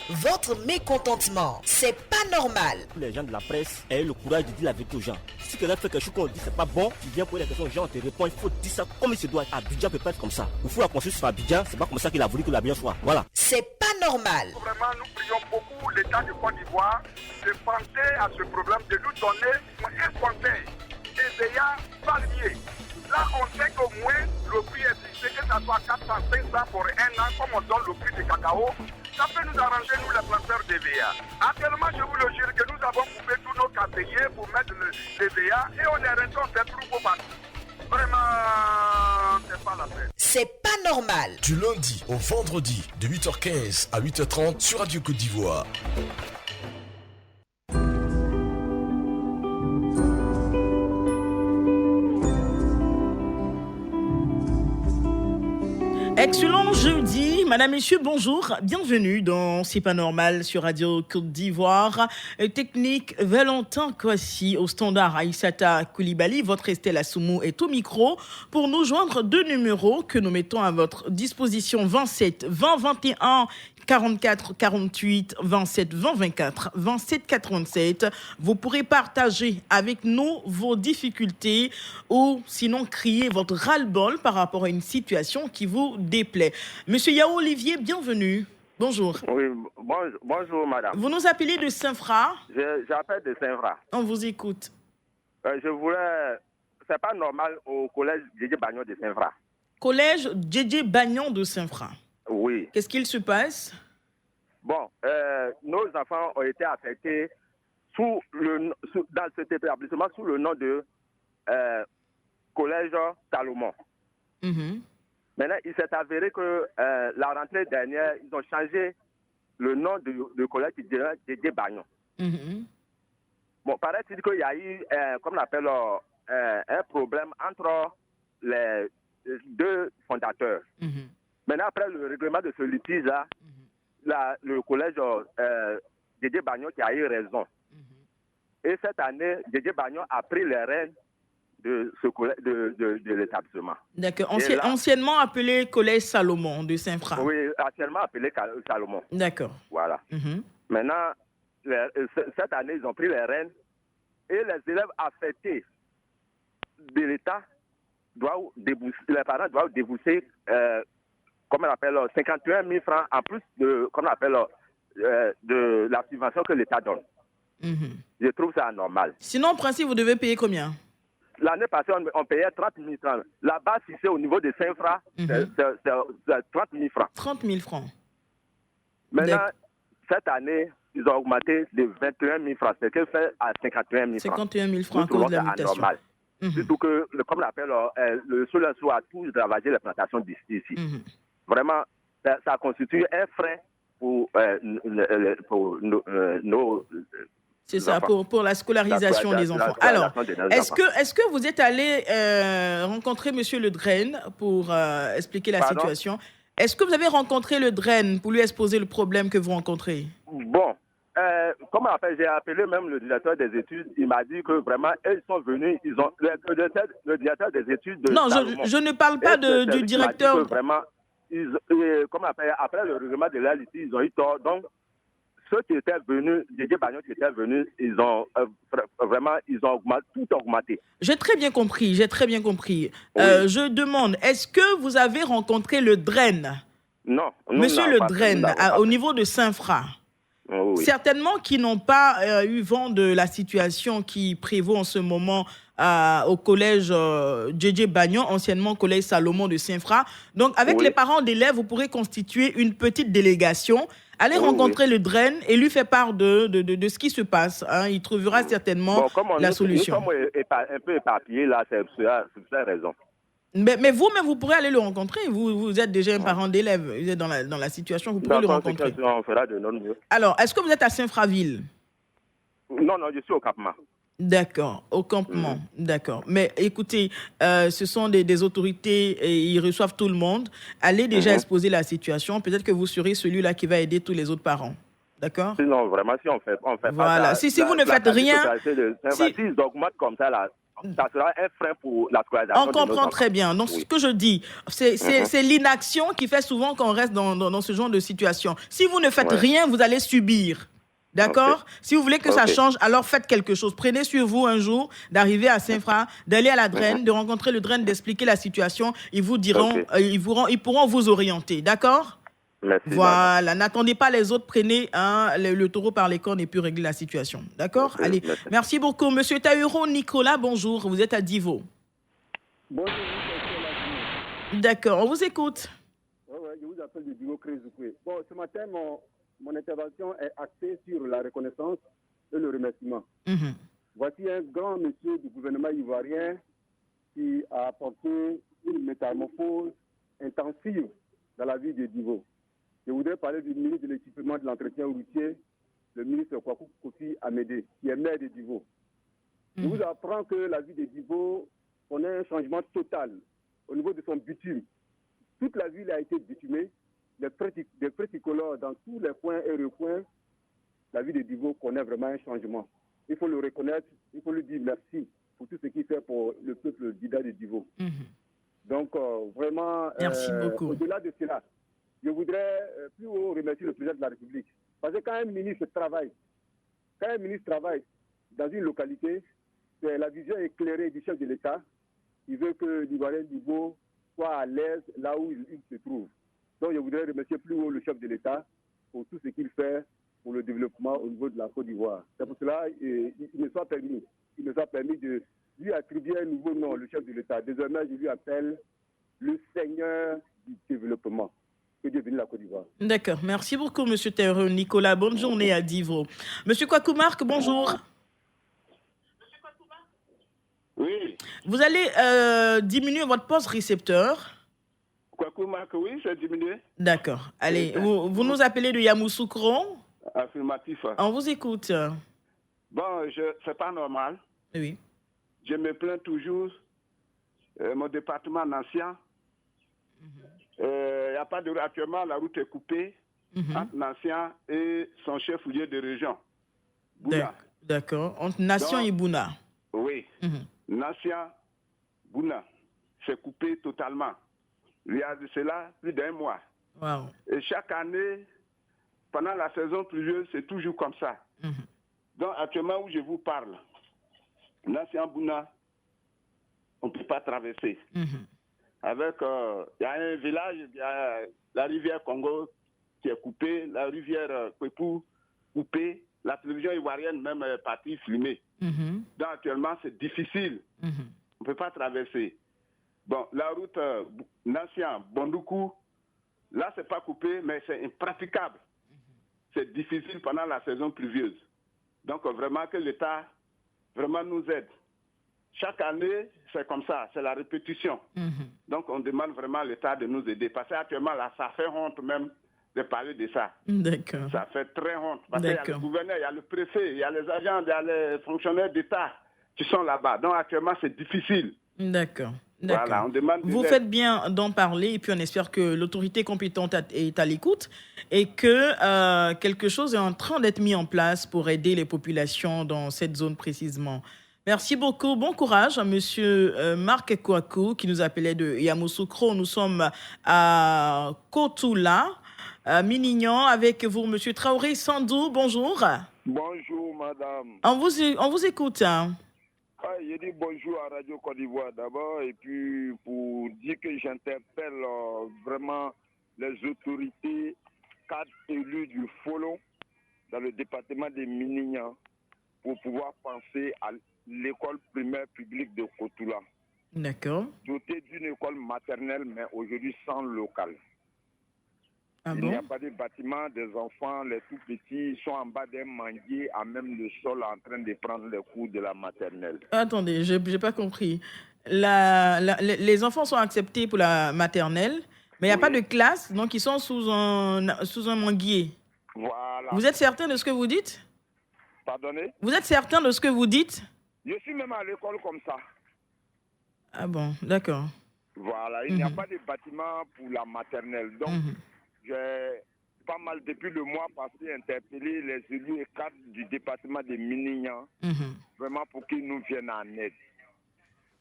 votre mécontentement. C'est pas normal. Les gens de la presse aient le courage de dire la vérité aux gens. Si quelqu'un fait quelque chose qu'on dit c'est pas bon, tu viens poser la question aux gens, on te répond, il faut dire ça comme il se doit. Abidjan peut pas être comme ça. Il faut la construire sur Abidjan, c'est pas comme ça qu'il a voulu que l'Abidjan soit. Voilà. C'est pas normal. Vraiment, nous prions beaucoup l'État de Côte d'Ivoire de penser à ce problème, de nous donner un conseil. EVEA palmier. Là, on sait qu'au moins le prix est fixé, que ça soit 400, 500 pour un an, comme on donne le prix du cacao. Ça peut nous arranger, nous, les planteurs d'EVEA. Actuellement, je vous le jure que nous avons coupé tous nos caféiers pour mettre l'EVEA et on est rentré, on fait plus beau partout. Vraiment, c'est pas la peine. C'est pas normal. Du lundi au vendredi, de 8h15 à 8h30 sur Radio Côte d'Ivoire. Excellent jeudi, madame, messieurs, bonjour, bienvenue dans C'est pas normal sur Radio Côte d'Ivoire. Technique Valentin Kwasi au standard Aïssata Koulibaly, votre Estelle Assoumou est au micro pour nous joindre deux numéros que nous mettons à votre disposition 27 20 21 44 48 27 20 24 27 87. Vous pourrez partager avec nous vos difficultés ou sinon crier votre ras-le-bol par rapport à une situation qui vous déplaît. Monsieur Yao Olivier, bienvenue. Bonjour. Oui, bonjour madame. Vous nous appelez de Saint-Fra. J'appelle de Saint-Fra. On vous écoute. Je voulais... C'est pas normal au collège Djedje Bagnon de Saint-Fra. Collège Djedje Bagnon de Saint-Fra. Oui. Qu'est-ce qu'il se passe? Bon, nos enfants ont été affectés dans cet établissement sous le nom de Collège Salomon. Mm-hmm. Maintenant, il s'est avéré que la rentrée dernière, ils ont changé le nom de collège Djedje Bagnon. Mm-hmm. Bon, paraît-il qu'il y a eu, comme on appelle, un problème entre les deux fondateurs. Mm-hmm. Maintenant, après le règlement de ce litige-là, le collège Djedje Bagnon qui a eu raison. Mm-hmm. Et cette année, Djedje Bagnon a pris les rênes de ce collège, de l'établissement. D'accord. Anciennement appelé Collège Salomon de Saint-Fra. Oui, anciennement appelé Salomon. D'accord. Voilà. Mm-hmm. Maintenant, cette année, ils ont pris les rênes et les élèves affectés de l'État les parents doivent débourser comme on appelle, 51 000 francs en plus de, comme on appelle, de la subvention que l'État donne. Mm-hmm. Je trouve ça anormal. Sinon, en principe, vous devez payer combien? L'année passée, on payait 30 000 francs. La base fixée au niveau de Saint-Fra, c'est 30 000 francs. 30 000 francs. Maintenant, cette année, ils ont augmenté de 21 000 francs, ce qui fait à 51 000 francs. 51 000 francs à cause de la mutation. Anormal. Mm-hmm. Surtout que, comme on l'appelle, le sol a tout ravagé les plantations d'ici. Mm-hmm. Vraiment, ça constitue un frein pour nos... C'est ça, pour la scolarisation des enfants. Alors, est-ce que vous êtes allé rencontrer M. Le Drain pour expliquer la situation? Est-ce que vous avez rencontré Le Drain pour lui exposer le problème que vous rencontrez? Bon, comme j'ai appelé même le directeur des études, il m'a dit que vraiment, ils sont venus, ils ont le directeur des études... Non, je ne parle pas du directeur... Vraiment, après le règlement de la litige, ils ont eu tort. Donc, ceux qui étaient venus, Djedje Bagnon qui étaient venus, ils ont tout augmenté. J'ai très bien compris. Oui. Je demande, est-ce que vous avez rencontré le Drain? Non. Monsieur le Drain, au niveau de Saint-Fra? Oui. Certainement qui n'ont pas eu vent de la situation qui prévaut en ce moment au collège Djedje Bagnon, anciennement collège Salomon de Saint-Fra. Donc, avec les parents d'élèves, vous pourrez constituer une petite délégation. Allez rencontrer le Drain et lui faire part de ce qui se passe. Hein. Il trouvera certainement la solution. Nous sommes un peu éparpillés là, c'est pour ça raison. Mais vous-même, vous pourrez aller le rencontrer. Vous êtes déjà un parent d'élève. Vous êtes dans la situation, vous pourrez le rencontrer. On fera de notre mieux. Alors, est-ce que vous êtes à Saint-Fraville? Non, je suis au campement. D'accord, au campement, d'accord. Mais écoutez, ce sont des autorités et ils reçoivent tout le monde. Allez déjà exposer la situation. Peut-être que vous serez celui-là qui va aider tous les autres parents. D'accord? Sinon, vraiment, si on fait voilà. pas ça, si vous ne faites rien... S'ils augmentent comme ça, là, ça sera un frein pour la scolarisation. On comprend très bien. Donc, ce que je dis, c'est l'inaction qui fait souvent qu'on reste dans ce genre de situation. Si vous ne faites rien, vous allez subir. D'accord? Okay. Si vous voulez que ça change, alors faites quelque chose. Prenez sur vous un jour d'arriver à Saint-Fra, d'aller à la draine, de rencontrer le draine, d'expliquer la situation. Ils vous diront, ils pourront vous orienter. D'accord? Merci, voilà, n'attendez pas les autres, prenez le taureau par les cornes et puis réglez la situation. D'accord? Allez, merci beaucoup. Monsieur Tahuron Nicolas, bonjour, vous êtes à Divo. Bonjour, d'accord, on vous écoute. Oui, je vous appelle de Divo Crézouké. Bon, ce matin, mon intervention est axée sur la reconnaissance et le remerciement. Voici un grand monsieur du gouvernement ivoirien qui a apporté une métamorphose intensive dans la vie de Divo. Je voudrais parler du ministre de l'équipement de l'entretien routier, le ministre Kwaku Kofi Amédé, qui est maire de Divo. Je vous apprends que la vie de Divo connaît un changement total au niveau de son bitume. Toute la ville a été bitumée, des feux tricolores dans tous les coins et recoins. La vie de Divo connaît vraiment un changement. Il faut le reconnaître, il faut lui dire merci pour tout ce qu'il fait pour le peuple d'Ida de Divo. Donc, vraiment, merci beaucoup. Au-delà de cela, je voudrais plus haut remercier le président de la République. Parce que quand un ministre travaille dans une localité, c'est la vision éclairée du chef de l'État qui veut que l'Ivoirien Divo soit à l'aise là où il se trouve. Donc je voudrais remercier plus haut le chef de l'État pour tout ce qu'il fait pour le développement au niveau de la Côte d'Ivoire. C'est pour cela qu'il me soit permis de lui attribuer un nouveau nom, le chef de l'État. Désormais, je lui appelle le Seigneur du développement. Que Dieu bénisse la Côte d'Ivoire. D'accord. Merci beaucoup, M. Tahuron Nicolas. Bonne journée à Divo. M. Kwaku Marc, bonjour. Oui. Vous allez diminuer votre poste récepteur. Kwaku Marc, oui, c'est diminué. D'accord. Allez, vous nous appelez de Yamoussoukro? Affirmatif. On vous écoute. Bon, c'est pas normal. Oui. Je me plains toujours. Mon département Nancia. Y a pas de... Actuellement, la route est coupée entre Nancia et son chef-lieu de région. Bouna. D'accord. Entre Nation et Bouna. Oui. Nancia, Bouna. C'est coupé totalement. Il y a de cela plus d'un mois. Wow. Et chaque année, pendant la saison pluvieuse, c'est toujours comme ça. Donc, actuellement où je vous parle, Nancia, Bouna, on ne peut pas traverser. Avec, il y a un village, il y a la rivière Congo qui est coupée, la rivière Kwepou coupée, la télévision ivoirienne même est partie filmer. Donc actuellement c'est difficile, on ne peut pas traverser. Bon, la route Nancia, Bondoukou, là c'est pas coupé, mais c'est impraticable. C'est difficile pendant la saison pluvieuse. Donc vraiment que l'État vraiment nous aide. Chaque année, c'est comme ça, c'est la répétition. Donc, on demande vraiment à l'État de nous aider. Parce qu'actuellement, là, ça fait honte même de parler de ça. D'accord. Ça fait très honte. Parce qu'il y a le gouverneur, il y a le préfet, il y a les agents, il y a les fonctionnaires d'État qui sont là-bas. Donc, actuellement, c'est difficile. D'accord. Voilà, on demande vous faites bien d'en parler et puis on espère que l'autorité compétente est à l'écoute et que quelque chose est en train d'être mis en place pour aider les populations dans cette zone précisément. Merci beaucoup. Bon courage à M. Marc Kwaku qui nous appelait de Yamoussoukro. Nous sommes à Kotoula, à Minignan, avec vous, M. Traoré Sandou. Bonjour. Bonjour, madame. On vous écoute. Je dis bonjour à Radio Côte d'Ivoire d'abord et puis pour dire que j'interpelle vraiment les autorités, 4 élus du Folon dans le département de Minignan pour pouvoir penser à l'école primaire publique de Kotoula. D'accord. Dotée d'une école maternelle, mais aujourd'hui sans local. Il n'y a pas de bâtiment, des enfants, les tout petits sont en bas d'un manguier, à même le sol, en train de prendre les cours de la maternelle. Attendez, je n'ai pas compris. Les enfants sont acceptés pour la maternelle, mais il n'y a pas de classe, donc ils sont sous un manguier. Voilà. Vous êtes certain de ce que vous dites? Pardonnez? Vous êtes certain de ce que vous dites? Je suis même à l'école comme ça. Ah bon, d'accord. Voilà, il n'y a pas de bâtiment pour la maternelle. Donc, j'ai pas mal, depuis le mois passé, interpellé les élus et cadres du département de Minignan, vraiment pour qu'ils nous viennent en aide.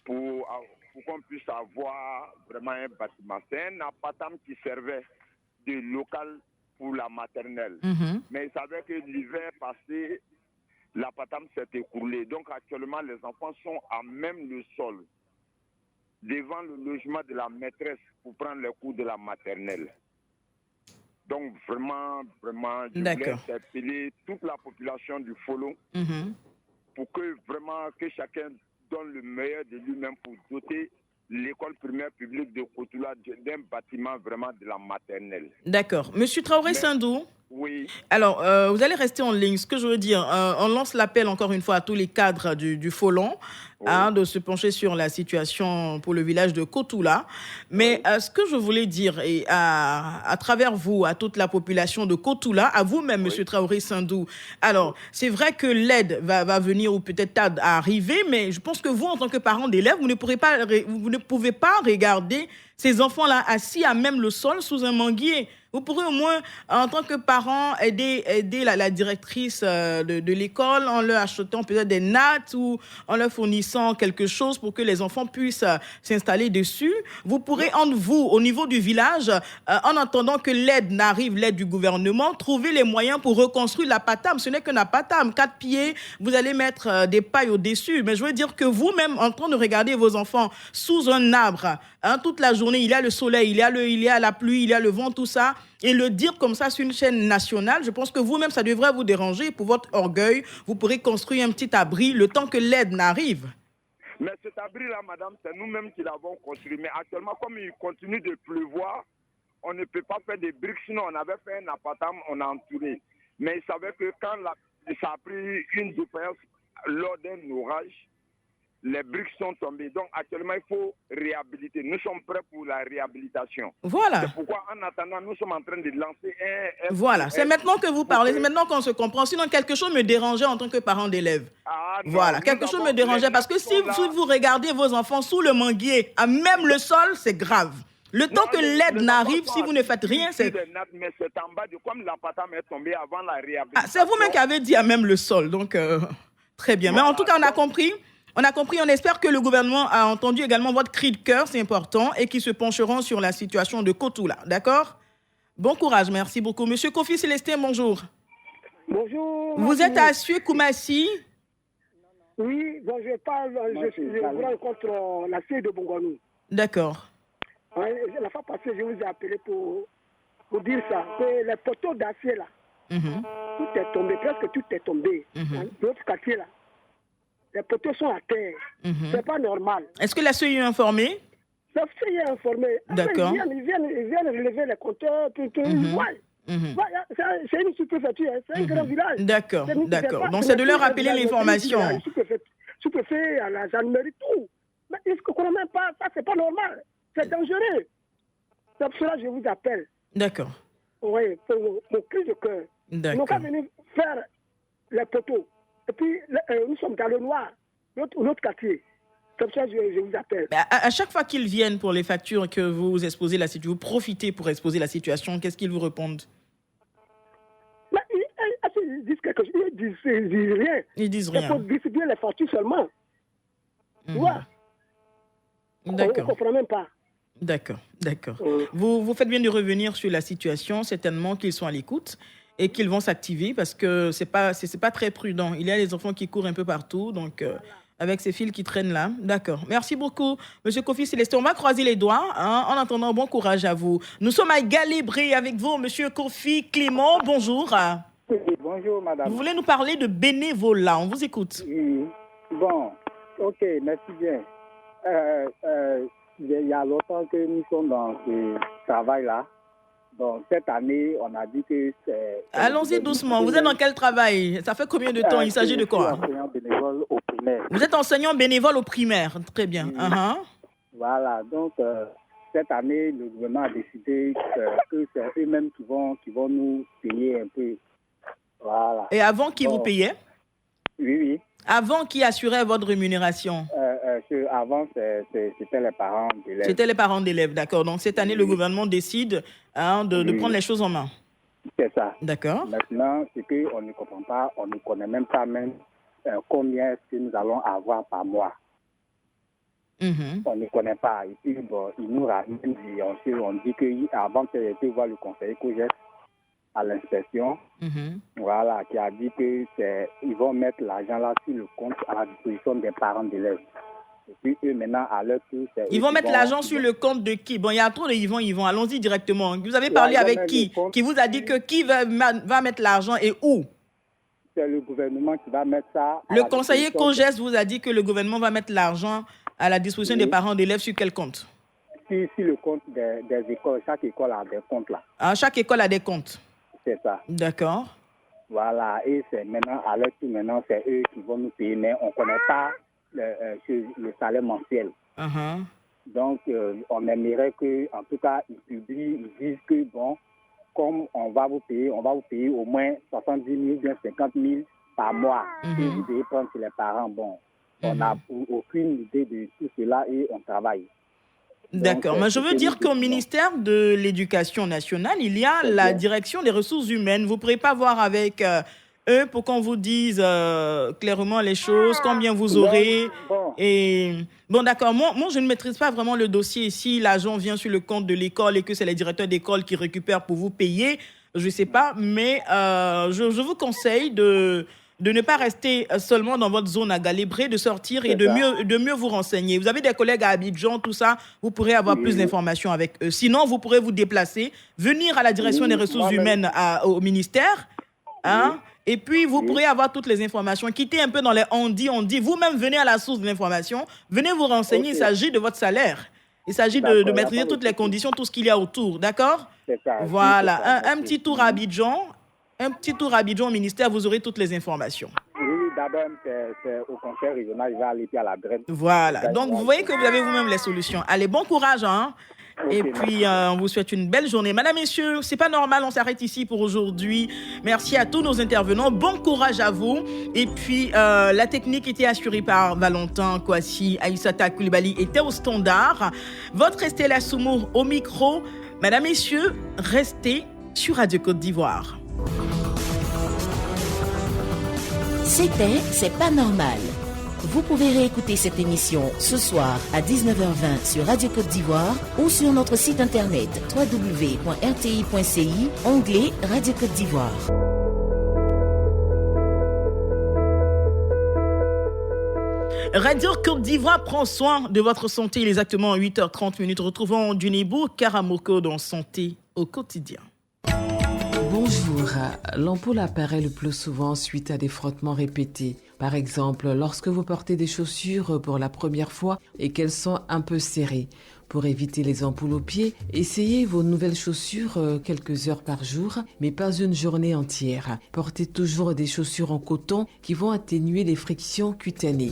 pour qu'on puisse avoir vraiment un bâtiment. C'est un apatam qui servait de local pour la maternelle. Mais il savait que l'hiver passé, l'apatam s'est écoulé. Donc actuellement, les enfants sont à même le sol, devant le logement de la maîtresse pour prendre les cours de la maternelle. Donc vraiment, je voulais interpeller toute la population du Folon pour que vraiment que chacun donne le meilleur de lui-même pour doter l'école primaire publique de Kotula d'un bâtiment vraiment de la maternelle. D'accord. Monsieur Traoré Sindou. Oui. Alors, vous allez rester en ligne. Ce que je veux dire, on lance l'appel encore une fois à tous les cadres du Folon de se pencher sur la situation pour le village de Kotula. Mais ce que je voulais dire, et à travers vous, à toute la population de Kotula, à vous-même, Monsieur Traoré Sindou, alors, c'est vrai que l'aide va venir ou peut-être tarde à arriver, mais je pense que vous, en tant que parent d'élèves, vous ne pouvez pas regarder ces enfants-là assis à même le sol sous un manguier. Vous pourrez au moins, en tant que parent, aider la directrice de l'école en leur achetant peut-être des nattes ou en leur fournissant quelque chose pour que les enfants puissent s'installer dessus. Vous pourrez, entre vous, au niveau du village, en attendant que l'aide n'arrive, l'aide du gouvernement, trouver les moyens pour reconstruire l'apatam. Ce n'est qu'un apatam, 4 pieds, vous allez mettre des pailles au-dessus. Mais je veux dire que vous-même, en train de regarder vos enfants sous un arbre, toute la journée, il y a le soleil, il y a la pluie, il y a le vent, tout ça, et le dire comme ça sur une chaîne nationale, je pense que vous-même, ça devrait vous déranger. Pour votre orgueil, vous pourrez construire un petit abri le temps que l'aide n'arrive. Mais cet abri-là, madame, c'est nous-mêmes qui l'avons construit. Mais actuellement, comme il continue de pleuvoir, on ne peut pas faire des briques. Sinon, on avait fait un appartement, on a entouré. Mais il savait que quand ça a pris une défaillance lors d'un orage, les briques sont tombées. Donc, actuellement, il faut réhabiliter. Nous sommes prêts pour la réhabilitation. Voilà. C'est pourquoi, en attendant, nous sommes en train de lancer Voilà. C'est maintenant que vous parlez. C'est maintenant qu'on se comprend. Sinon, quelque chose me dérangeait en tant que parent d'élève. Voilà. Quelque chose me dérangeait. Parce que si vous regardez vos enfants sous le manguier, à même le sol, c'est grave. Le temps que l'aide n'arrive, si vous ne faites rien, c'est... Mais c'est en bas de comme l'appartement est tombé avant la réhabilitation. C'est vous-même qui avez dit à même le sol. Donc, très bien. Mais en tout cas, on a compris. On espère que le gouvernement a entendu également votre cri de cœur, c'est important, et qu'ils se pencheront sur la situation de Kotula. D'accord? Bon courage, merci beaucoup. Monsieur Kofi Célestin, bonjour. Bonjour. Vous êtes à Assue Koumassi? Oui, bon, je parle, je rencontre la fille de Bongonou. D'accord. La fois passée, je vous ai appelé pour dire ça, que les poteaux d'acier là, tout est tombé, presque tout est tombé. Notre quartier là. Les poteaux sont à terre. C'est pas normal. Est-ce que la CEI est informée? La CEI est informée. D'accord. Ils viennent relever les compteurs. C'est une sous-préfecture, c'est un grand village. D'accord. Donc c'est de leur rappeler l'information. Sous-préfet, à la gendarmerie, tout. Mais ils ne comprennent même pas. Ça, c'est pas normal. C'est dangereux. C'est pour cela que je vous appelle. D'accord. Oui, pour mon cri de cœur. Ils n'ont qu'à venir faire les poteaux. Et puis, nous sommes dans le noir, notre quartier. Comme ça, je vous appelle. À chaque fois qu'ils viennent pour les factures que vous exposez la situation, vous profitez pour exposer la situation, qu'est-ce qu'ils vous répondent? Ils disent quelque chose, ils disent rien. Ils disent rien. Il faut distribuer les factures seulement. Tu vois? D'accord. On ne comprend même pas. D'accord. Vous faites bien de revenir sur la situation, certainement qu'ils sont à l'écoute et qu'ils vont s'activer parce que c'est pas très prudent. Il y a les enfants qui courent un peu partout, donc avec ces fils qui traînent là. D'accord. Merci beaucoup, Monsieur Kofi Célestin. On va croiser les doigts. En attendant, bon courage à vous. Nous sommes à Galébret avec vous, Monsieur Kofi Clément. Bonjour. Oui, bonjour, madame. Vous voulez nous parler de bénévolat. On vous écoute. Oui. Bon, ok, merci bien. Il y a longtemps que nous sommes dans ce travail-là. Donc, cette année, on a dit que c'est... Allons-y doucement. Vous êtes dans quel travail? Ça fait combien de temps? Il s'agit de quoi? Je suis enseignant bénévole au primaire. Vous êtes enseignant bénévole au primaire. Très bien. Voilà. Donc, cette année, le gouvernement a décidé que c'est eux-mêmes qui vont nous payer un peu. Voilà. Et avant, qui vous payait? Oui. Avant, qui assurait votre rémunération? Avant, c'était les parents d'élèves. C'était les parents d'élèves, d'accord. Donc, cette année, le gouvernement décide de prendre les choses en main. C'est ça. D'accord. Maintenant, ce qu'on ne comprend pas, on ne connaît même pas combien est-ce que nous allons avoir par mois. On ne connaît pas. Et puis, bon, ils nous ramènent et on dit qu'avant qu'ils aient été voir le conseiller COGES à l'inspection, voilà, qui a dit qu'ils vont mettre l'argent là sur le compte à la disposition des parents d'élèves. Et puis eux, maintenant, à leur tour... Ils vont mettre l'argent sur le compte de qui? Bon, il y a trop de Yvon. Allons-y directement. Vous avez parlé avec qui vous a dit que qui va mettre l'argent et où? C'est le gouvernement qui va mettre ça... Le conseiller COGES vous a dit que le gouvernement va mettre l'argent à la disposition des parents d'élèves sur quel compte? Sur le compte des écoles. Chaque école a des comptes là. Ah, chaque école a des comptes? C'est ça. D'accord. Voilà. Et c'est maintenant, à leur tour, maintenant, c'est eux qui vont nous payer, mais on ne connaît pas le salaire mensuel. Donc, on aimerait que, en tout cas, ils publient, ils disent que, bon, comme on va vous payer au moins 70 000, bien 50 000 par mois. Et vous devez prendre sur les parents. Bon, on n'a aucune idée de tout cela et on travaille. D'accord, mais je veux dire qu'au ministère de l'Éducation nationale, il y a la direction des ressources humaines. Vous ne pourrez pas voir avec eux pour qu'on vous dise clairement les choses, combien vous aurez. Et bon, d'accord, moi, je ne maîtrise pas vraiment le dossier. Si l'argent vient sur le compte de l'école et que c'est les directeurs d'école qui récupèrent pour vous payer, je ne sais pas, mais je vous conseille de ne pas rester seulement dans votre zone à Galébrer, de sortir et de mieux vous renseigner. Vous avez des collègues à Abidjan, tout ça, vous pourrez avoir plus d'informations avec eux. Sinon, vous pourrez vous déplacer, venir à la direction des ressources humaines au ministère, et puis vous pourrez avoir toutes les informations. Quittez un peu dans les on dit, vous-même venez à la source de l'information, venez vous renseigner, il s'agit de votre salaire. Il s'agit de maîtriser toutes les conditions, tout ce qu'il y a autour, d'accord? Voilà, un petit tour à Abidjan. Un petit tour à Abidjan au ministère, vous aurez toutes les informations. Oui, d'abord, c'est au conseil régional, il va aller à la Brenne. Voilà, donc vous voyez que vous avez vous-même les solutions. Allez, bon courage, hein. Et puis, on vous souhaite une belle journée. Madame, messieurs, c'est pas normal, on s'arrête ici pour aujourd'hui. Merci à tous nos intervenants. Bon courage à vous. Et puis, la technique était assurée par Valentin Kouassi. Aïssata Koulibaly était au standard. Votre Estella Soumour au micro. Madame, messieurs, restez sur Radio Côte d'Ivoire. C'est pas normal. Vous pouvez réécouter cette émission ce soir à 19h20 sur Radio Côte d'Ivoire ou sur notre site internet www.rti.ci, onglet Radio Côte d'Ivoire. Radio Côte d'Ivoire prend soin de votre santé. Il est exactement 8h30. Retrouvons Djunibou Karamoko dans Santé au quotidien. Bonjour. L'ampoule apparaît le plus souvent suite à des frottements répétés. Par exemple, lorsque vous portez des chaussures pour la première fois et qu'elles sont un peu serrées. Pour éviter les ampoules aux pieds, essayez vos nouvelles chaussures quelques heures par jour, mais pas une journée entière. Portez toujours des chaussures en coton qui vont atténuer les frictions cutanées.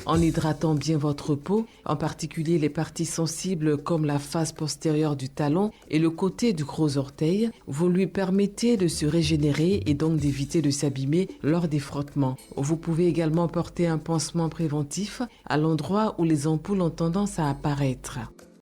En hydratant bien votre peau, en particulier les parties sensibles comme la face postérieure du talon et le côté du gros orteil, vous lui permettez de se régénérer et donc d'éviter de s'abîmer lors des frottements. Vous pouvez également porter un pansement préventif à l'endroit où les ampoules ont tendance à apparaître.